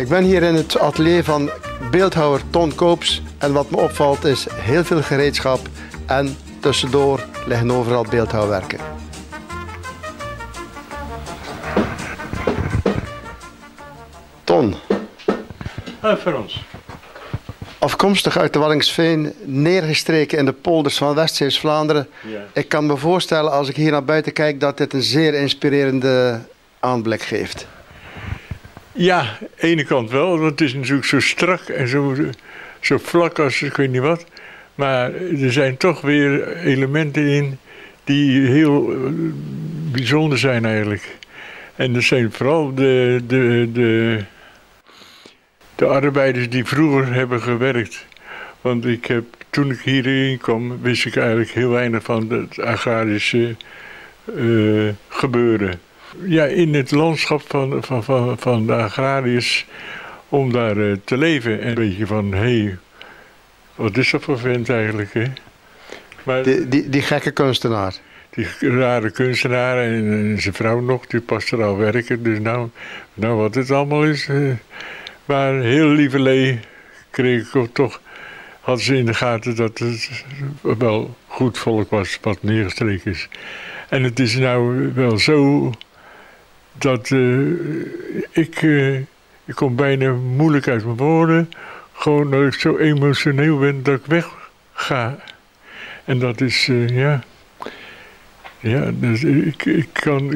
Ik ben hier in het atelier van beeldhouwer Ton Koops en wat me opvalt is heel veel gereedschap en tussendoor liggen overal beeldhouwwerken. Ton. Voor ons. Afkomstig uit de Waddinxveen, neergestreken in de polders van West-Zeeuws-Vlaanderen. Ja. Ik kan me voorstellen als ik hier naar buiten kijk dat dit een zeer inspirerende aanblik geeft. Ja, aan de ene kant wel, want het is natuurlijk zo strak en zo vlak als ik weet niet wat. Maar er zijn toch weer elementen in die heel bijzonder zijn eigenlijk. En dat zijn vooral de arbeiders die vroeger hebben gewerkt. Want toen ik hierheen kwam, wist ik eigenlijk heel weinig van het agrarische gebeuren. Ja, in het landschap van de agrariërs om daar te leven. En een beetje van, hé, wat is dat voor vent eigenlijk, hè? Maar Die gekke kunstenaar. die rare kunstenaar en zijn vrouw nog, die pastoraal werken. Dus nou wat het allemaal is. Maar heel lieverlee kreeg ik toch, hadden ze in de gaten dat het wel goed volk was wat neergestreken is. En het is nou wel zo dat ik kom bijna moeilijk uit mijn woorden. Gewoon dat ik zo emotioneel ben dat ik wegga. En dat is, ja, dus ik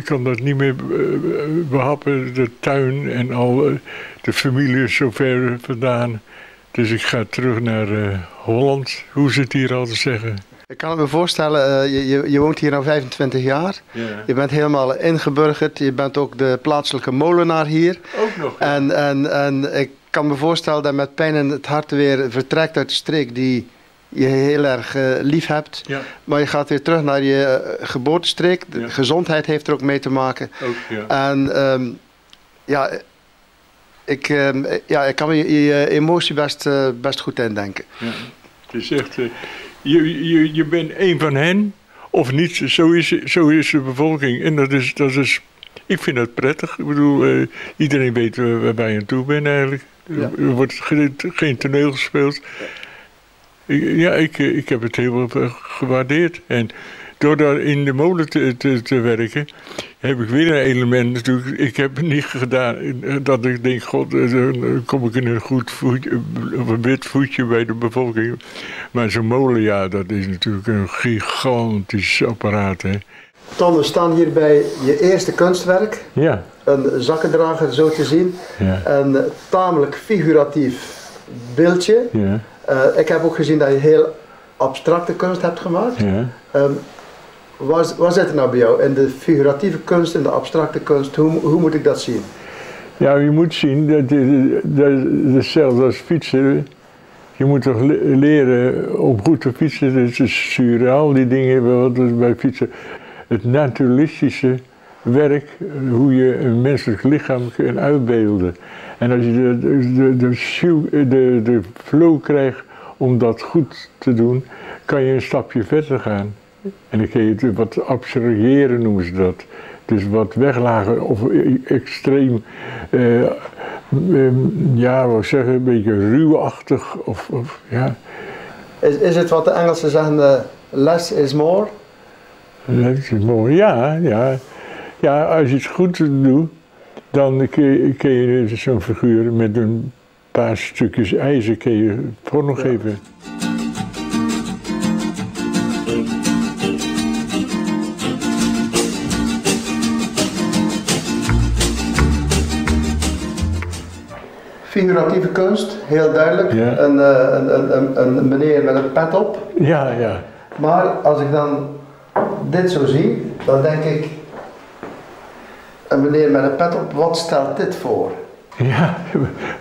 kan dat niet meer behappen, de tuin en al de familie is zo ver vandaan. Dus ik ga terug naar Holland, hoe ze het hier altijd zeggen. Ik kan me voorstellen, je woont hier al 25 jaar. Ja. Je bent helemaal ingeburgerd. Je bent ook de plaatselijke molenaar hier. Ook nog. Ja. En ik kan me voorstellen dat je met pijn in het hart weer vertrekt uit de streek die je heel erg lief hebt. Ja. Maar je gaat weer terug naar je geboortestreek. De gezondheid heeft er ook mee te maken. Ook, ja. En ik kan me je emotie best goed indenken. Ja. Het is echt, je bent een van hen, of niet, zo is de bevolking. En dat is, ik vind dat prettig. Ik bedoel, iedereen weet waar je aan toe bent eigenlijk. Ja. Er wordt geen toneel gespeeld. Ja, ik heb het heel gewaardeerd. En door daar in de molen te werken, heb ik weer een element natuurlijk. Ik heb het niet gedaan dat ik denk, god, dan kom ik in een goed voetje, of een wit voetje bij de bevolking. Maar zo'n molen, ja, dat is natuurlijk een gigantisch apparaat, hè. Ton, we staan hier bij je eerste kunstwerk. Ja. Een zakkendrager, zo te zien. Ja. Een tamelijk figuratief beeldje. Ja. Ik heb ook gezien dat je heel abstracte kunst hebt gemaakt. Ja. Waar zit het nou bij jou? In de figuratieve kunst, in de abstracte kunst, hoe moet ik dat zien? Ja, je moet zien, dat hetzelfde als fietsen. Je moet toch leren om goed te fietsen. Dat is surreal, die dingen wat bij fietsen. Het naturalistische werk, hoe je een menselijk lichaam kan uitbeelden. En als je de flow krijgt om dat goed te doen, kan je een stapje verder gaan. En dan kun je het wat abstraheren, noemen ze dat. Dus wat weglagen of extreem, wat zeggen, een beetje ruwachtig. Ja. Is het wat de Engelsen zeggen, less is more? Less is more, ja. Ja, als je het goed doet, dan kun je zo'n figuur met een paar stukjes ijzer vorm geven. Figuratieve kunst, heel duidelijk. Ja. Een meneer met een pet op. Ja. Maar als ik dan dit zo zie, dan denk ik, een meneer met een pet op, wat stelt dit voor? Ja,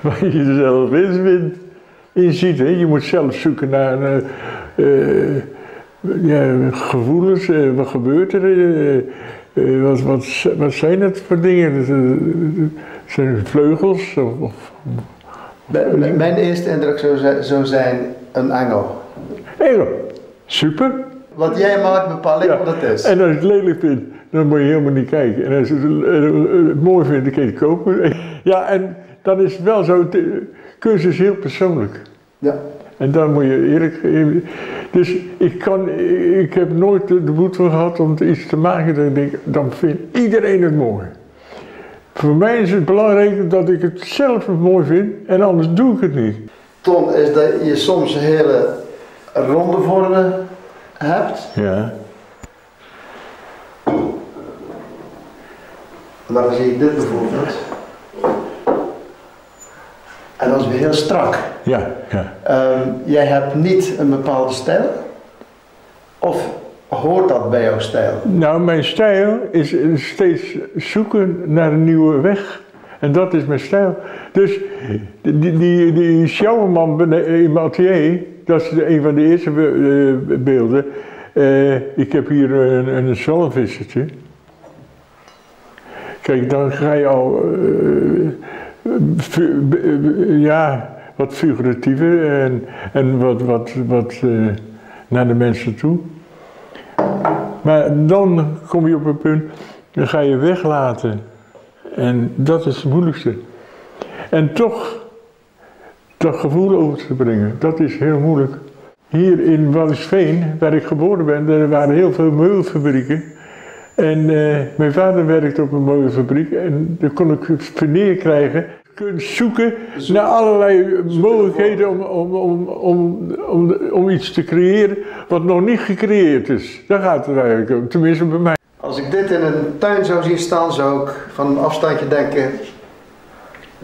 waar je er zelf in ziet. Hè? Je moet zelf zoeken naar gevoelens. Wat gebeurt er? Wat zijn het voor dingen? Zijn het vleugels? Mijn eerste indruk zou zijn een engel. Engel, super. Wat jij maakt bepaal ik wat het is. En als ik het lelijk vind, dan moet je helemaal niet kijken. En als je het mooi vindt, dan kun je het kopen. Ja, en dan is het wel zo, kunst is heel persoonlijk. Ja. En daar moet je eerlijk... Dus ik heb nooit de moed voor gehad om iets te maken dat ik denk, dan vindt iedereen het mooi. Voor mij is het belangrijk dat ik het zelf mooi vind en anders doe ik het niet. Ton, is dat je soms hele ronde vormen hebt. Ja. Maar dan zie ik dit bijvoorbeeld. En dat is weer heel strak. Ja, ja. Jij hebt niet een bepaalde stijl? Of hoort dat bij jouw stijl? Nou, mijn stijl is steeds zoeken naar een nieuwe weg. En dat is mijn stijl. Dus die sjouwerman in mijn atelier, dat is een van de eerste beelden. Ik heb hier een zalmvissertje. Kijk, dan ga je al ja, wat figuratiever en wat naar de mensen toe. Maar dan kom je op een punt, dan ga je weglaten. En dat is het moeilijkste. En toch dat gevoel over te brengen, dat is heel moeilijk. Hier in Waddinxveen, waar ik geboren ben, er waren heel veel meubelfabrieken. En mijn vader werkte op een meubelfabriek en daar kon ik veneer krijgen. Je kunt zoeken naar allerlei mogelijkheden om iets te creëren wat nog niet gecreëerd is. Daar gaat het eigenlijk om, tenminste bij mij. Als ik dit in een tuin zou zien staan, zou ik van een afstandje denken,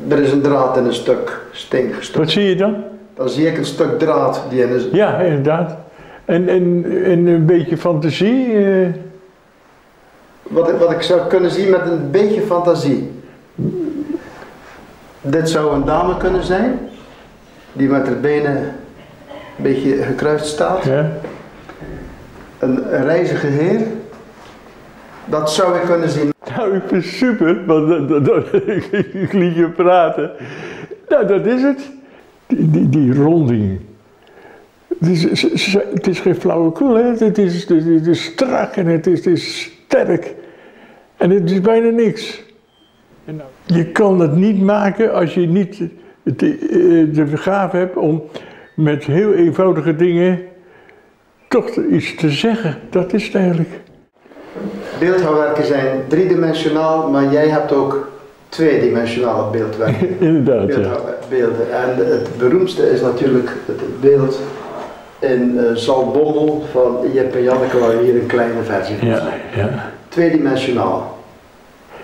er is een draad in een stuk steen gestoken. Wat zie je dan? Dan zie ik een stuk draad die in is. Ja, inderdaad. En een beetje fantasie. Wat ik zou kunnen zien met een beetje fantasie. Dit zou een dame kunnen zijn, die met haar benen een beetje gekruist staat. Ja. Een reizige heer. Dat zou ik kunnen zien. Nou, ik vind het super, want ik liet je praten. Nou, dat is het. Die ronding. Het is geen flauwekul, hè. Het is strak en het is sterk. En het is bijna niks. Je kan het niet maken als je niet de gave hebt om met heel eenvoudige dingen toch iets te zeggen. Dat is het eigenlijk. Beeldhouwwerken zijn driedimensionaal, maar jij hebt ook tweedimensionale beeldwerken. Inderdaad, beelden. En het beroemdste is natuurlijk het beeld in Zaltbommel van Jip en Janneke, waar we hier een kleine versie van zien. Ja. Tweedimensionaal.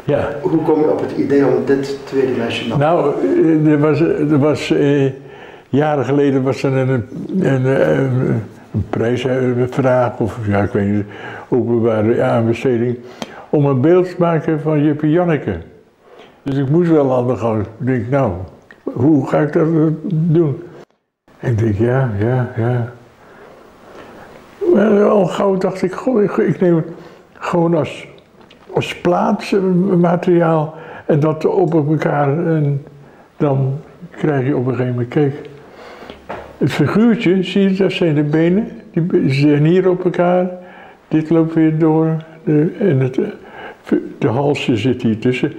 Ja. Hoe kom je op het idee om dit tweedimensionaal? Nou, er was jaren geleden was er een prijsvraag, of ja, ik weet niet, openbare aanbesteding, om een beeld te maken van Jip en Janneke. Dus ik moest wel aan de gang. Ik denk, nou, hoe ga ik dat doen? En ik denk, ja. Maar al gauw dacht ik, goh, ik neem het gewoon als plaatsmateriaal en dat op elkaar en dan krijg je op een gegeven moment, kijk. Het figuurtje, zie je, dat zijn de benen, die zijn hier op elkaar, dit loopt weer door en de halsje zit hier tussen.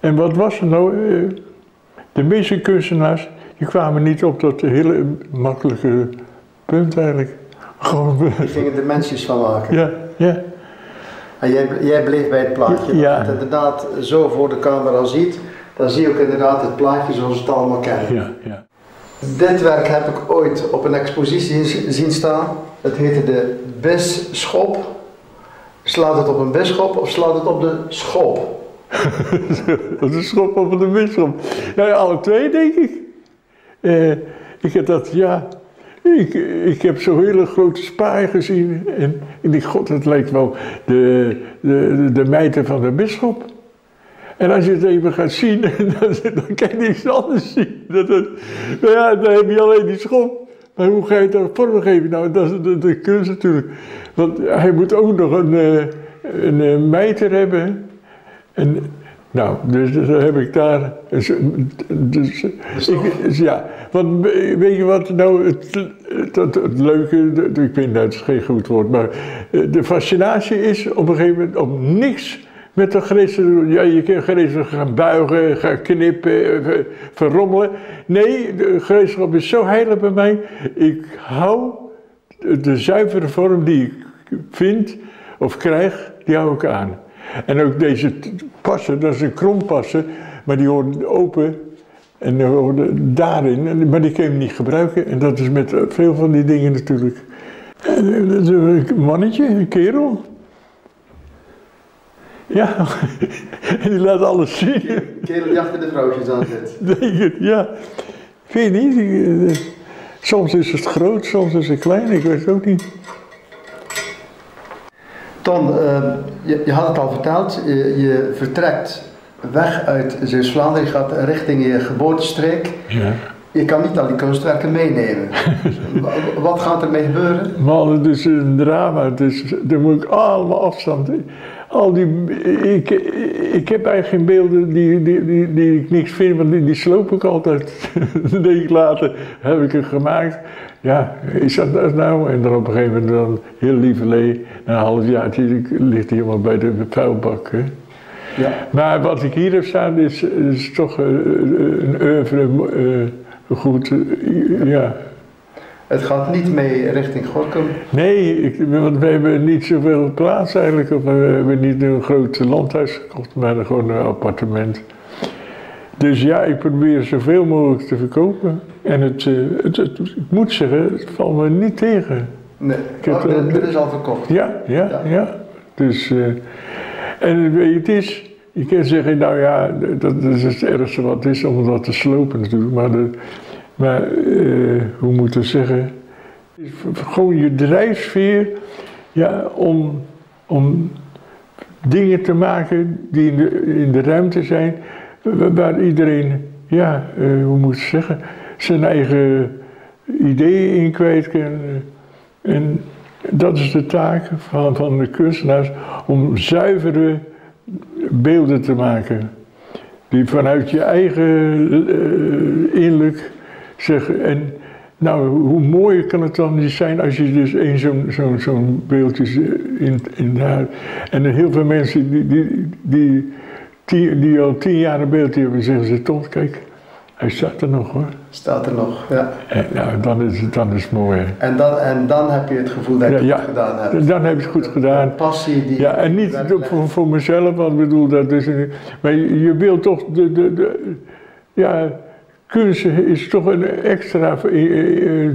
En wat was er nou? De meeste kunstenaars die kwamen niet op dat hele makkelijke punt eigenlijk. Die gingen er mensjes van maken. Ja. En jij bleef bij het plaatje. Ja. Als je het inderdaad zo voor de camera ziet, dan zie je ook inderdaad het plaatje zoals we het allemaal kennen. Ja. Dit werk heb ik ooit op een expositie zien staan. Het heette de Bisschop. Slaat het op een bisschop of slaat het op de schop? De schop op de bisschop. Nou ja, alle twee denk ik. Ik heb dat, ik heb zo'n hele grote spaar gezien en ik dacht, god, het lijkt wel de mijter van de bisschop. En als je het even gaat zien, dan kan je niks anders zien. Dan heb je alleen die schop. Maar hoe ga je het dan vormgeven? Nou, dat is de kunst natuurlijk. Want hij moet ook nog een mijter hebben. En Nou, dus dan heb ik daar. Ja, want weet je wat nou het leuke, ik weet dat is geen goed woord, maar de fascinatie is op een gegeven moment om niks met de gereedschap. Ja, je kan gereedschap gaan buigen, gaan knippen, verrommelen. Nee, de gereedschap is zo heilig bij mij. Ik hou de zuivere vorm die ik vind of krijg, die hou ik aan. En ook deze passen, dat is een krompassen, maar die hoort open en die horen daarin, maar die kun je niet gebruiken. En dat is met veel van die dingen natuurlijk. En dat is een mannetje, een kerel. Ja, en die laat alles zien. Kerel die achter de vrouwtjes aan zit. Denk het, ja. Ik weet niet, soms is het groot, soms is het klein, ik weet het ook niet. Ton, je had het al verteld, je vertrekt weg uit Zeeuws-Vlaanderen, je gaat richting je geboortestreek. Ja. Je kan niet al die kunstwerken meenemen. Wat gaat er mee gebeuren? Man, het is een drama, daar moet ik allemaal afstand. Ik heb eigenlijk geen beelden die ik niks vind, want die sloop ik altijd. Een week later heb ik het gemaakt. Ja, is dat nou? En dan op een gegeven moment dan heel lieverlee, na een half jaar ligt hij helemaal bij de vuilbak. Hè. Ja. Maar wat ik hier heb staan is toch een oeuvre goed, ja. Het gaat niet mee richting Gorinchem? Nee, want we hebben niet zoveel plaats eigenlijk. Of we hebben niet een groot landhuis gekocht, maar gewoon een appartement. Dus ja, ik probeer zoveel mogelijk te verkopen. En ik moet zeggen, het valt me niet tegen. Nee, dit is al verkocht? Ja. Dus, en weet je, het is, je kan zeggen, nou ja, dat is het ergste wat is om dat te slopen natuurlijk. Maar hoe moet ik zeggen? Gewoon je drijfveer, ja, om dingen te maken die in de ruimte zijn, waar iedereen, ja, hoe moet ik zeggen, zijn eigen ideeën in kwijt kan. En dat is de taak van de kunstenaars, om zuivere beelden te maken. Die vanuit je eigen innerlijk zeggen. En nou, hoe mooier kan het dan niet zijn als je dus zo'n beeldje in de huid. En heel veel mensen die al 10 jaar een beeldje hebben, zeggen ze, Ton, kijk, hij staat er nog hoor. Staat er nog, ja. En nou, dan is het mooi. En dan heb je het gevoel dat je het goed gedaan hebt. Dan heb je het goed gedaan. De passie die... Ja, en niet voor mezelf, want ik bedoel, dat is... Maar je wilt toch kunst is toch een extra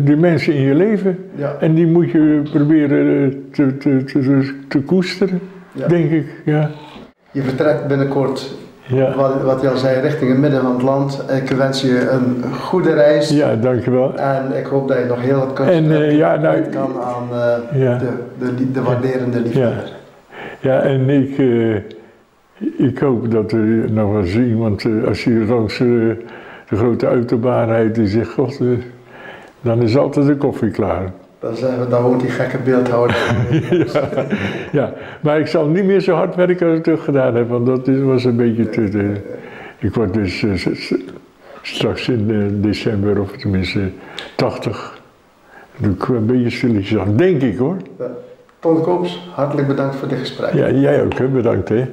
dimensie in je leven. Ja. En die moet je proberen te koesteren, denk ik, ja. Je vertrekt binnenkort, wat je al zei, richting het midden van het land. Ik wens je een goede reis. Ja, dankjewel. En ik hoop dat je nog heel wat kunst kan aan de waarderende liefhebber. Ja, en ik hoop dat er nog eens iemand, als je langs de grote autobaan rijdt, die zegt, god, dan is altijd de koffie klaar. Dan woont die gekke beeldhouder. Ja, maar ik zal niet meer zo hard werken als ik het gedaan heb, want dat was een beetje te... Ik word dus straks in december, of tenminste 80, doe ik een beetje stilletjes aan, denk ik hoor. Ton Koops, hartelijk bedankt voor dit gesprek. Ja, jij ook, hè? Bedankt hè.